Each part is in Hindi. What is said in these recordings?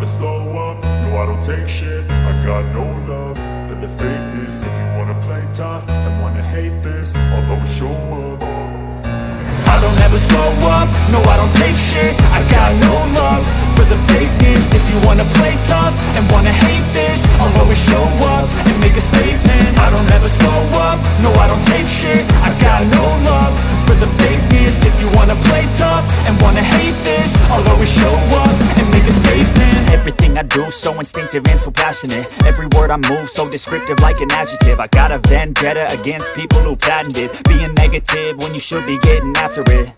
never slow up, no I don't take shit. I got no love for the fakeness. If you wanna play tough and wanna hate this, I'll always show up. I don't ever slow up, no I don't take shit. I got no love for the fakeness. If you wanna play tough and wanna hate this, I'll always show up and make a statement. I don't ever slow up, no I don't take shit. I got no love for the fakeness. If you wanna play tough and wanna hate this, I'll always show up and make a statement. Everything I do so instinctive and so passionate. Every word I move so descriptive like an adjective. I got a vendetta against people who patented being negative when you should be getting after it.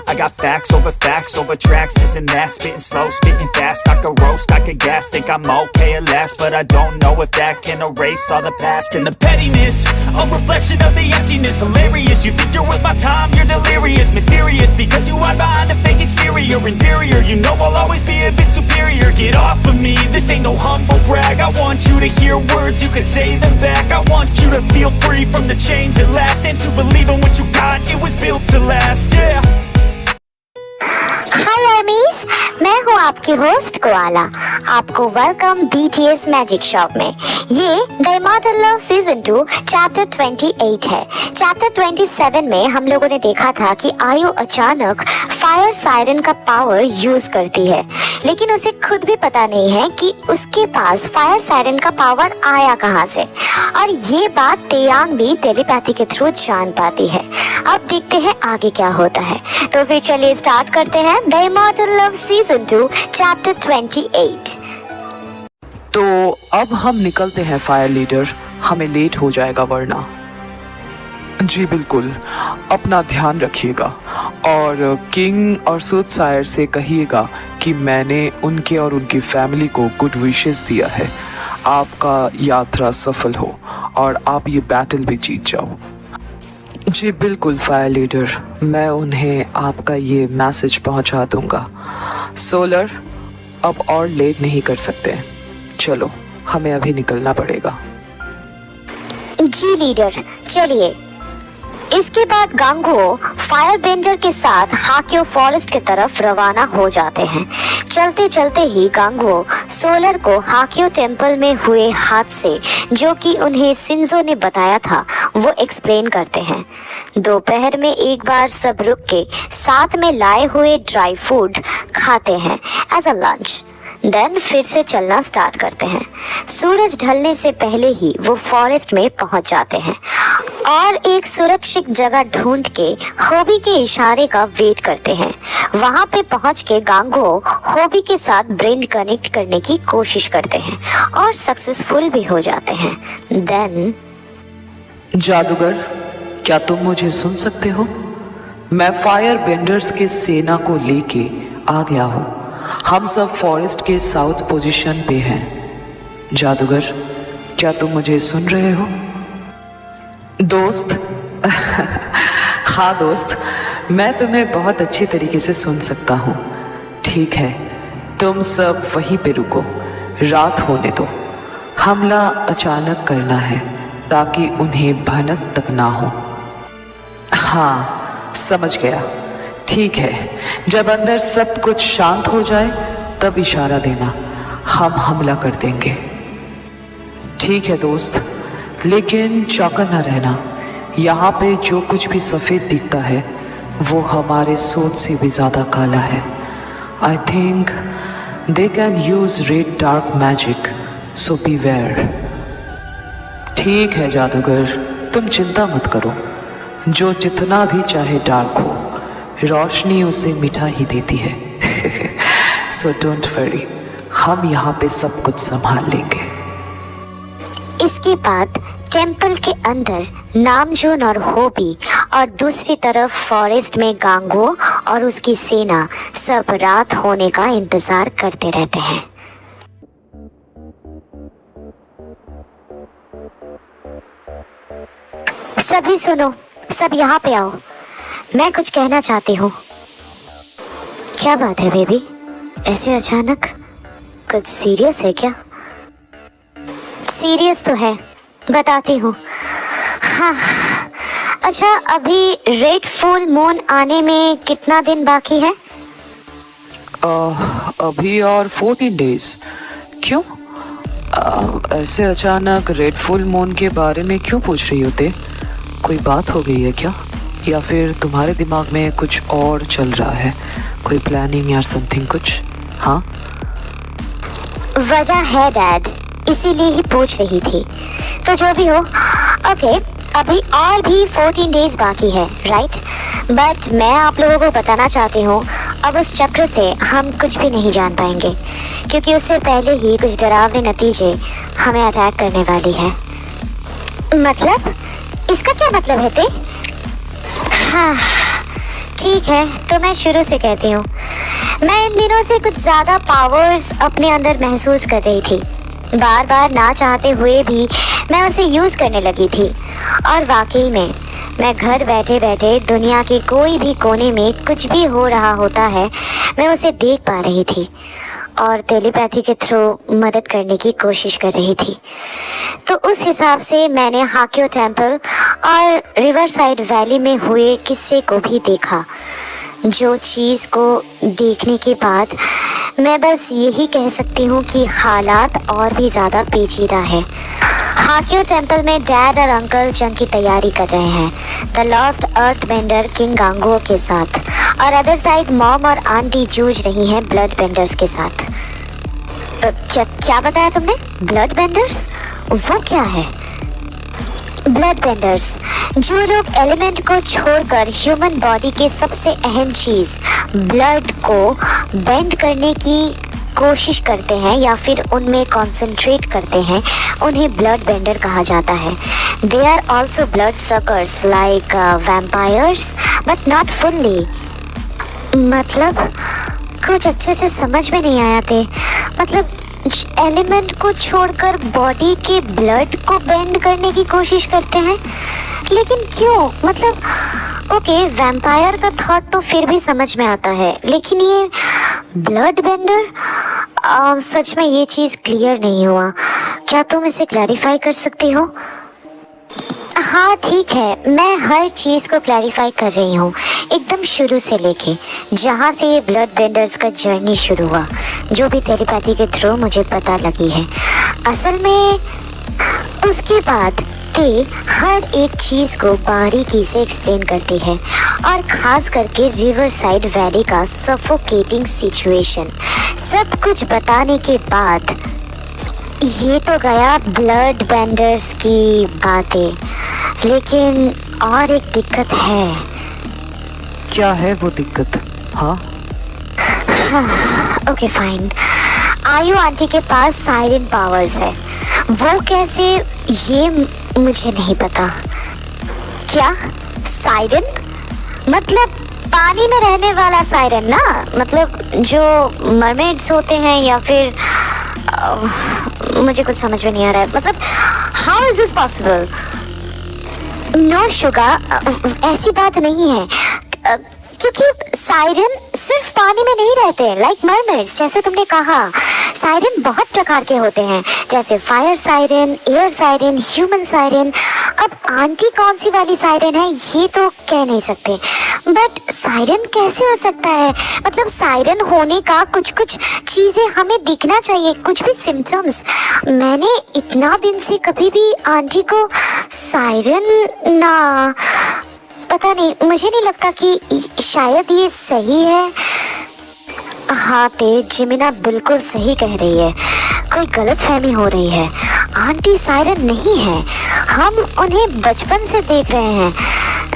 I got facts over tracks, this and that. Spitting slow, spitting fast. I could roast, I could gas. Think I'm okay at last, but I don't know if that can erase all the past. And the pettiness, a reflection of the emptiness. Hilarious, you think you're worth my time, you're delirious. Mysterious, because you hide behind a fake exterior. Inferior, you know I'll always be a bit superior. Get off of me, this ain't no humble brag. I want you to hear words, you can say them back. I want you to feel free from the chains at last, and to believe in what you got, it was built to last, yeah. हाय आर्मीज, मैं हूँ आपकी होस्ट कोआला। आपको वेलकम बीटीएस मैजिक शॉप में। ये the immortal love season 2 chapter 28 है। चैप्टर 27 में हम लोगों ने देखा था कि आयु अचानक फायर सायरन का पावर यूज करती है, लेकिन उसे खुद भी पता नहीं है कि उसके पास फायर सायरन का पावर आया कहाँ से। और ये बात तेयांग भी टेलीपैथी के थ्रू जान पाती है। अब देखते हैं आगे क्या होता है। तो फिर चलिए स्टार्ट करते हैं the immortal love season 2 chapter 28। तो अब हम निकलते हैं फायर लीडर, हमें लेट हो जाएगा वरना। जी बिल्कुल, अपना ध्यान रखिएगा और किंग और सूटसायर से कहिएगा कि मैंने उनके और उनकी फैमिली को गुड विशेस दिया है। आपका यात्रा सफल हो और आप ये बैटल भी जीत जाओ। जी बिल्कुल फायर लीडर, मैं उन्हें आपका ये मैसेज पहुंचा दूंगा। सोलर, अब और लेट नहीं कर सकते, चलो हमें अभी निकलना पड़ेगा। जी लीडर, चलिए। इसके बाद गांगो फायर बेंडर के साथ हाक्यो फॉरेस्ट की तरफ रवाना हो जाते हैं। चलते चलते ही गांगो सोलर को हाक्यो टेम्पल में हुए हादसे, जो कि उन्हें शिंजो ने बताया था, वो एक्सप्लेन करते हैं। दोपहर में एक बार सब रुक के साथ में लाए हुए ड्राई फूड खाते हैं एज अ लंच। देन फिर से चलना स्टार्ट करते हैं। सूरज ढलने से पहले ही वो फॉरेस्ट में पहुंच जाते हैं और एक सुरक्षित जगह ढूंढ के होबी के इशारे का वेट करते हैं। वहां पे पहुंच के गांगो होबी के साथ ब्रेन कनेक्ट करने की कोशिश करते हैं और सक्सेसफुल भी हो जाते हैं। देन जादूगर, क्या तुम मुझे सुन सकते हो? मैं फायर बेंडर्स के सेना को लेके आ गया हूँ। हम सब फॉरेस्ट के साउथ पोजीशन पे हैं। जादूगर, क्या तुम मुझे सुन रहे हो? दोस्त हाँ दोस्त, मैं तुम्हें बहुत अच्छी तरीके से सुन सकता हूँ। ठीक है, तुम सब वहीं पे रुको, रात होने दो। हमला अचानक करना है ताकि उन्हें भनक तक ना हो। हाँ समझ गया। ठीक है, जब अंदर सब कुछ शांत हो जाए तब इशारा देना, हम हमला कर देंगे। ठीक है दोस्त, लेकिन चौकन्ना ना रहना। यहाँ पे जो कुछ भी सफ़ेद दिखता है वो हमारे सोच से भी ज़्यादा काला है। I think they can use red dark magic, so beware. ठीक है जादूगर, तुम चिंता मत करो। जो जितना भी चाहे डार्क हो, रोशनी उसे मिठा ही देती है। सो डोंट वरी, हम यहाँ पे सब कुछ संभाल लेंगे। इसके बाद टेम्पल के अंदर नामजून और होबी और दूसरी तरफ फॉरेस्ट में गांगो और उसकी सेना सब रात होने का इंतजार करते रहते हैं। सभी सुनो, सब यहाँ पे आओ, मैं कुछ कहना चाहती हूँ। क्या बात है बेबी, ऐसे अचानक? कुछ सीरियस है क्या? सीरियस तो है, बताती हूँ। हाँ, अच्छा अभी रेड फुल मून आने में कितना दिन बाकी है? अभी और 14 डेज? क्यों? ऐसे अचानक रेड फुल मून के बारे में क्यों पूछ रही होते? कोई बात हो गई है क्या? या फिर तुम्हारे दिमाग में कुछ और चल रहा है, कोई प्लानिंग या समथिंग कुछ? हाँ, वजह है डैड, इसीलिए ही पूछ रही थी। तो जो भी हो, ओके, अभी और भी 14 डेज बाकी है, राइट? बट मैं आप लोगों को बताना चाहती हूँ, अब उस चक्र से हम कुछ भी नहीं जान पाएंगे, क्योंकि उससे पहले ही कुछ डरावने नतीजे हमें अटैक करने वाली है। मतलब? इसका क्या मतलब है ते? हाँ, ठीक है, तो मैं शुरू से कहती हूँ। मैं इन दिनों से कुछ ज़्यादा पावर्स अपने अंदर महसूस कर रही थी। बार बार ना चाहते हुए भी मैं उसे यूज़ करने लगी थी। और वाकई में मैं घर बैठे बैठे दुनिया के कोई भी कोने में कुछ भी हो रहा होता है, मैं उसे देख पा रही थी और टेलीपैथी के थ्रू मदद करने की कोशिश कर रही थी। तो उस हिसाब से मैंने हाक्यो टेम्पल और रिवर साइड वैली में हुए किस्से को भी देखा। जो चीज़ को देखने के बाद मैं बस यही कह सकती हूँ कि हालात और भी ज़्यादा पेचीदा है। हाक्यो टेम्पल में डैड और अंकल जंग की तैयारी कर रहे हैं the lost earth bender king गांगो के साथ, और अदर साइड मॉम और आंटी जूझ रही हैं ब्लड बेंडर्स के साथ। तो क्या बताया तुमने? Blood benders? वो क्या है? ब्लड बेंडर्स, जो लोग एलिमेंट को छोड़कर ह्यूमन बॉडी के सबसे अहम चीज़ ब्लड को बेंड करने की कोशिश करते हैं या फिर उनमें कंसंट्रेट करते हैं, उन्हें ब्लड बेंडर कहा जाता है। They are also blood suckers like vampires but not fully. मतलब कुछ अच्छे से समझ में नहीं आया थे। मतलब एलिमेंट को छोड़कर बॉडी के ब्लड को बेंड करने की कोशिश करते हैं, लेकिन क्यों? मतलब ओके, वैम्पायर का थॉट तो फिर भी समझ में आता है, लेकिन ये ब्लड बेंडर, सच में ये चीज़ क्लियर नहीं हुआ। क्या तुम इसे क्लैरिफाई कर सकती हो? हाँ ठीक है, मैं हर चीज़ को क्लैरिफाई कर रही हूँ, एकदम शुरू से लेके जहाँ से ये ब्लड बेंडर्स का जर्नी शुरू हुआ, जो भी टेलीपैथी के थ्रू मुझे पता लगी है। असल में उसके बाद ते हर एक चीज़ को बारीकी से एक्सप्लेन करती है, और ख़ास करके रिवर साइड वैली का सफोकेटिंग सिचुएशन सब कुछ बताने के बाद ये तो गया ब्लड बेंडर्स की बातें, लेकिन और एक दिक्कत है। क्या है वो दिक्कत? हाँ, ओके फाइन, आयु आंटी के पास साइरन पावर्स है। वो कैसे, ये मुझे नहीं पता। क्या साइरन? मतलब पानी में रहने वाला साइरन ना? मतलब जो मरमेड्स होते हैं, या फिर मुझे कुछ समझ में नहीं आ रहा है। मतलब how is this possible? No sugar, ऐसी बात नहीं है, क्योंकि साइरन सिर्फ पानी में नहीं रहते लाइक मरमेड्स, जैसे तुमने कहा। साइरन बहुत प्रकार के होते हैं, जैसे fire siren, air siren, human siren. अब आंटी कौन सी वाली साइरन है ये तो कह नहीं सकते, बट साइरन कैसे हो सकता है? मतलब साइरन होने का कुछ कुछ चीज़ें हमें दिखना चाहिए, कुछ भी सिम्टम्स। मैंने इतना दिन से कभी भी आंटी को साइरन ना, पता नहीं, मुझे नहीं लगता कि शायद ये सही है। हाँ ते, जिमिना बिल्कुल सही कह रही है, कोई गलत फहमी हो रही है। आंटी साइरन नहीं है, हम उन्हें बचपन से देख रहे हैं।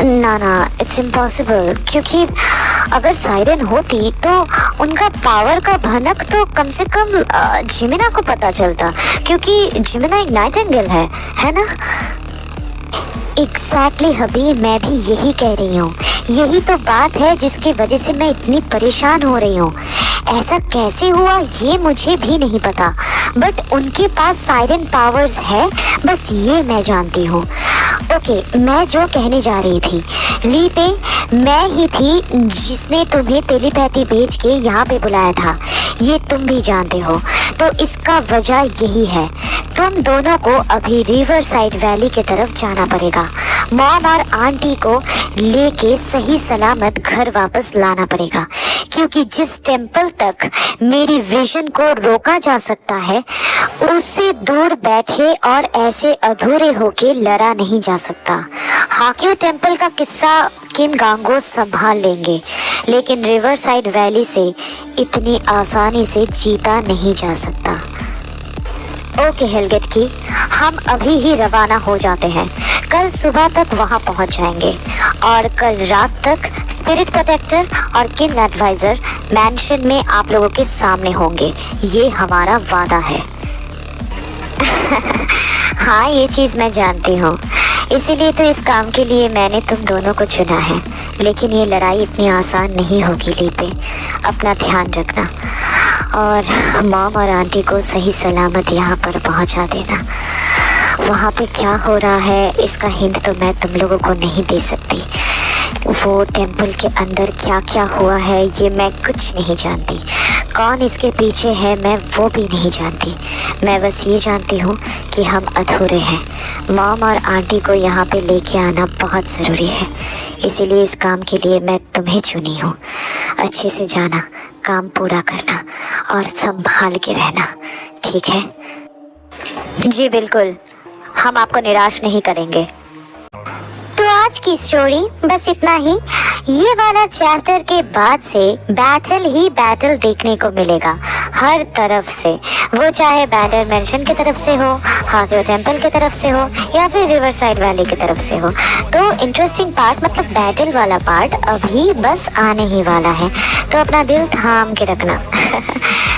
ना ना, इट्स इम्पॉसिबल, क्योंकि अगर साइरन होती तो उनका पावर का भनक तो कम से कम जिमिना को पता चलता, क्योंकि जिमिना एक नाइटिंगेल है ना? एग्जैक्टली हबी, मैं भी यही कह रही हूँ। यही तो बात है जिसकी वजह से मैं इतनी परेशान हो रही हूँ। ऐसा कैसे हुआ ये मुझे भी नहीं पता, बट उनके पास साइरन पावर्स है, बस ये मैं जानती हूँ। ओके, मैं जो कहने जा रही थी, ली पे मैं ही थी जिसने तुम्हें टेलीपैथी भेज के यहाँ पे बुलाया था, ये तुम भी जानते हो। तो इसका वजह यही है, तुम दोनों को अभी रिवर साइड वैली की तरफ जाना पड़ेगा। मॉम और आंटी को लेके सही सलामत घर वापस लाना पड़ेगा, क्योंकि जिस टेम्पल तक मेरी विजन को रोका जा सकता है उससे दूर बैठे और ऐसे अधूरे होके लड़ा नहीं जा सकता। हाक्यो टेम्पल का किस्सा किम गांगो संभाल लेंगे, लेकिन रिवर साइड वैली से इतनी आसानी से जीता नहीं जा सकता। ओके हेलगेट की, हम अभी ही रवाना हो जाते हैं। कल सुबह तक वहां पहुंच जाएंगे और कल रात तक स्पिरिट प्रोटेक्टर और किंग एडवाइजर मैंशन में आप लोगों के सामने होंगे। ये हमारा वादा है। हाँ, ये चीज़ मैं जानती हूँ, इसीलिए तो इस काम के लिए मैंने तुम दोनों को चुना है। लेकिन ये लड़ाई इतनी आसान नहीं होगी लीपे, अपना ध्यान रखना और मॉम और आंटी को सही सलामत यहाँ पर पहुँचा देना। वहाँ पे क्या हो रहा है इसका हिंट तो मैं तुम लोगों को नहीं दे सकती। वो टेम्पल के अंदर क्या क्या हुआ है ये मैं कुछ नहीं जानती। कौन इसके पीछे है मैं वो भी नहीं जानती। मैं बस ये जानती हूँ कि हम अधूरे हैं। मॉम और आंटी को यहाँ पे लेके आना बहुत ज़रूरी है, इसीलिए इस काम के लिए मैं तुम्हें चुनी हूँ। अच्छे से जाना, काम पूरा करना और संभाल के रहना, ठीक है? जी बिल्कुल, हम आपको निराश नहीं करेंगे। तो आज की स्टोरी बस इतना ही। ये वाला चैप्टर के बाद से बैटल ही बैटल देखने को मिलेगा हर तरफ से, वो चाहे बैटल मेंशन की तरफ से हो, हाक्यो टेम्पल की तरफ से हो या फिर रिवर साइड वैली की तरफ से हो। तो इंटरेस्टिंग पार्ट मतलब बैटल वाला पार्ट अभी बस आने ही वाला है, तो अपना दिल थाम के रखना।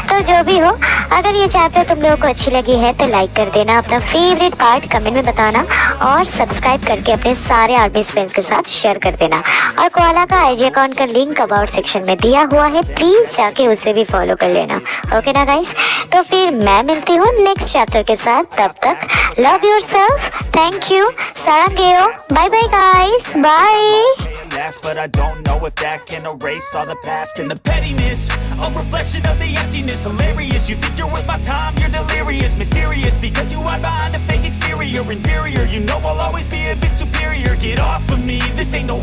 तो जो भी हो, अगर ये चैप्टर तुम लोगों को अच्छी लगी है तो लाइक कर देना, अपना फेवरेट पार्ट कमेंट में बताना और सब्सक्राइब करके अपने सारे आर्मी फ्रेंड्स के साथ शेयर कर देना। और कोआला का आईजी अकाउंट का लिंक अबाउट सेक्शन में दिया हुआ है, प्लीज जाके उसे भी फॉलो कर लेना। ओके ना गाइस, तो फिर मैं मिलती हूँ नेक्स्ट चैप्टर के साथ। तब तक लव योरसेल्फ, थैंक यू, सारंगेओ, bye bye guys, bye. Last, but I don't know if that can erase all the past and the pettiness, a reflection of the emptiness. Hilarious, you think you're worth my time, you're delirious, mysterious because you are